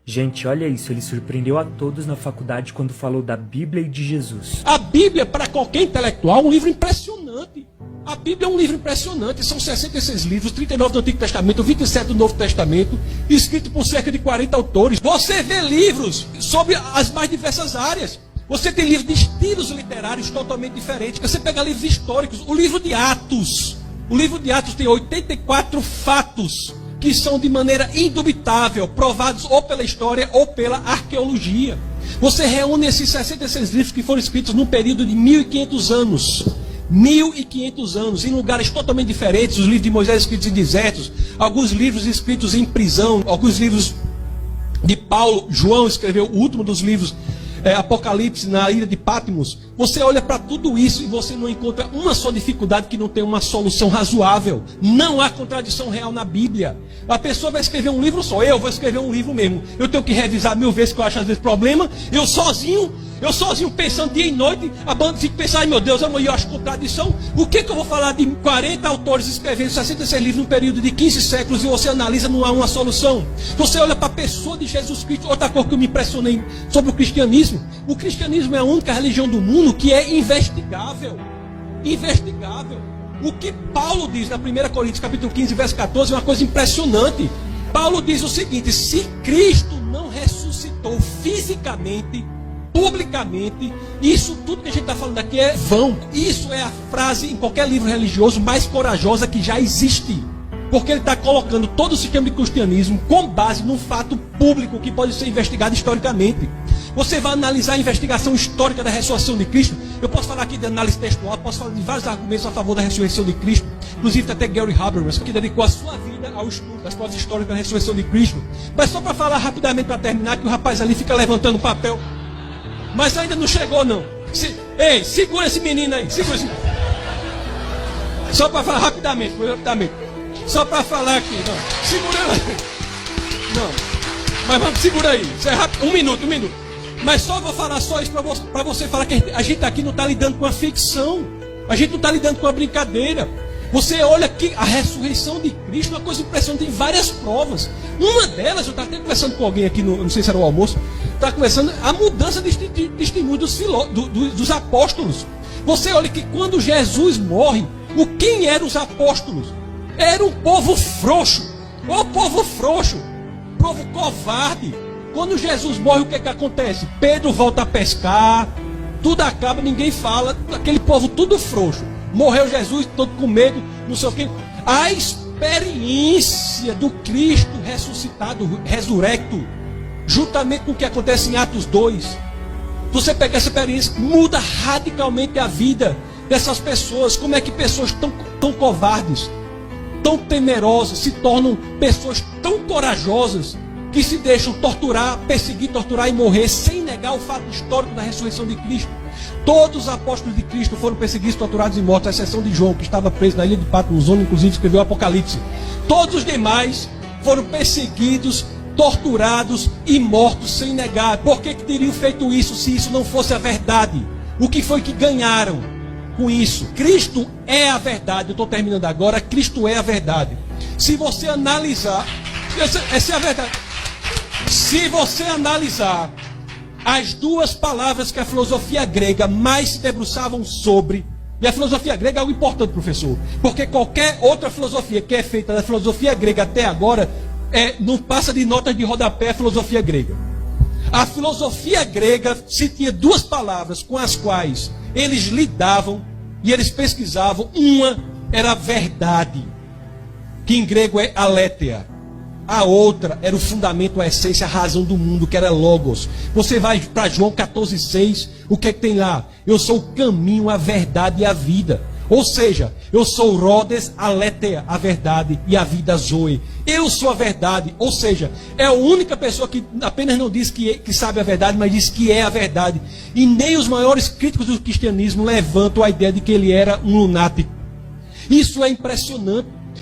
Gente, olha isso, ele surpreendeu a todos na faculdade quando falou da Bíblia e de Jesus. A Bíblia, para qualquer intelectual, é um livro impressionante. A Bíblia é um livro impressionante. São 66 livros, 39 do Antigo Testamento, 27 do Novo Testamento, escrito por cerca de 40 autores. Você vê livros sobre as mais diversas áreas. Você tem livros de estilos literários totalmente diferentes. Você pega livros históricos. O livro de Atos. O livro de Atos tem 84 fatos que são de maneira indubitável provados ou pela história ou pela arqueologia. Você reúne esses 66 livros que foram escritos num período de 1.500 anos. 1.500 anos, em lugares totalmente diferentes. Os livros de Moisés escritos em desertos, alguns livros escritos em prisão, alguns livros de Paulo. João escreveu o último dos livros, Apocalipse, na ilha de Patmos. Você olha para tudo isso e você não encontra uma só dificuldade que não tem uma solução razoável. Não há contradição real na Bíblia. A pessoa vai escrever um livro só. Eu vou escrever um livro mesmo. Eu tenho que revisar 1000 vezes, que eu acho às vezes problema. Eu sozinho pensando dia e noite, a banda fica pensando, ai meu Deus, eu acho contradição. O que eu vou falar de 40 autores escrevendo 66 livros num período de 15 séculos e você analisa, não há uma solução. Você olha para a pessoa de Jesus Cristo. Outra coisa que eu me impressionei sobre o cristianismo é a única religião do mundo que é investigável. Investigável. O que Paulo diz na 1 Coríntios capítulo 15, verso 14, é uma coisa impressionante. Paulo diz o seguinte: se Cristo não ressuscitou fisicamente, publicamente, isso tudo que a gente está falando aqui é vão. Isso é a frase em qualquer livro religioso mais corajosa que já existe. Porque ele está colocando todo o sistema de cristianismo com base num fato público que pode ser investigado historicamente. Você vai analisar a investigação histórica da ressurreição de Cristo. Eu posso falar aqui de análise textual, posso falar de vários argumentos a favor da ressurreição de Cristo. Inclusive até Gary Habermas, que dedicou a sua vida ao estudo das provas históricas da ressurreição de Cristo. Mas só para falar rapidamente, para terminar, que o rapaz ali fica levantando papel. Mas ainda não chegou não. Ei, segura esse menino aí. Segura esse... Só para falar rapidamente. Só para falar aqui. Não. Segura aí. Não. Mas vamos, segura aí. Isso é rápido. Um minuto. Mas só vou falar só isso para você falar que a gente aqui não está lidando com a ficção. A gente não está lidando com a brincadeira. Você olha que a ressurreição de Cristo é uma coisa impressionante, tem várias provas. Uma delas, eu estava até conversando com alguém aqui, não sei se era o almoço, estava conversando a mudança de testemunho dos apóstolos. Você olha que quando Jesus morre, quem eram os apóstolos? Era um povo frouxo. O povo frouxo, povo covarde. Quando Jesus morre, o que acontece? Pedro volta a pescar, tudo acaba, ninguém fala, aquele povo tudo frouxo. Morreu Jesus, todo com medo, não sei o quê. A experiência do Cristo ressuscitado, resurrecto, juntamente com o que acontece em Atos 2, você pega essa experiência, muda radicalmente a vida dessas pessoas. Como é que pessoas tão covardes, tão temerosas, se tornam pessoas tão corajosas, que se deixam torturar, perseguir, torturar e morrer, sem negar o fato histórico da ressurreição de Cristo. Todos os apóstolos de Cristo foram perseguidos, torturados e mortos, à exceção de João, que estava preso na ilha de Patmos, onde inclusive escreveu o Apocalipse. Todos os demais foram perseguidos, torturados e mortos sem negar. Por que teriam feito isso se isso não fosse a verdade? O que foi que ganharam com isso? Cristo é a verdade. Eu estou terminando agora. Cristo é a verdade. Se você analisar, essa é a verdade. Se você analisar as duas palavras que a filosofia grega mais se debruçavam sobre, e a filosofia grega é algo importante, professor, porque qualquer outra filosofia que é feita da filosofia grega até agora não passa de notas de rodapé a filosofia grega. A filosofia grega se tinha duas palavras com as quais eles lidavam e eles pesquisavam. Uma era a verdade, que em grego é aletheia. A outra era o fundamento, a essência, a razão do mundo, que era logos. Você vai para João 14,6, o que tem lá? Eu sou o caminho, a verdade e a vida. Ou seja, eu sou o Rhodes, aletheia, a verdade, e a vida zoe. Eu sou a verdade. Ou seja, é a única pessoa que apenas não diz que sabe a verdade, mas diz que é a verdade. E nem os maiores críticos do cristianismo levantam a ideia de que ele era um lunático. Isso é impressionante.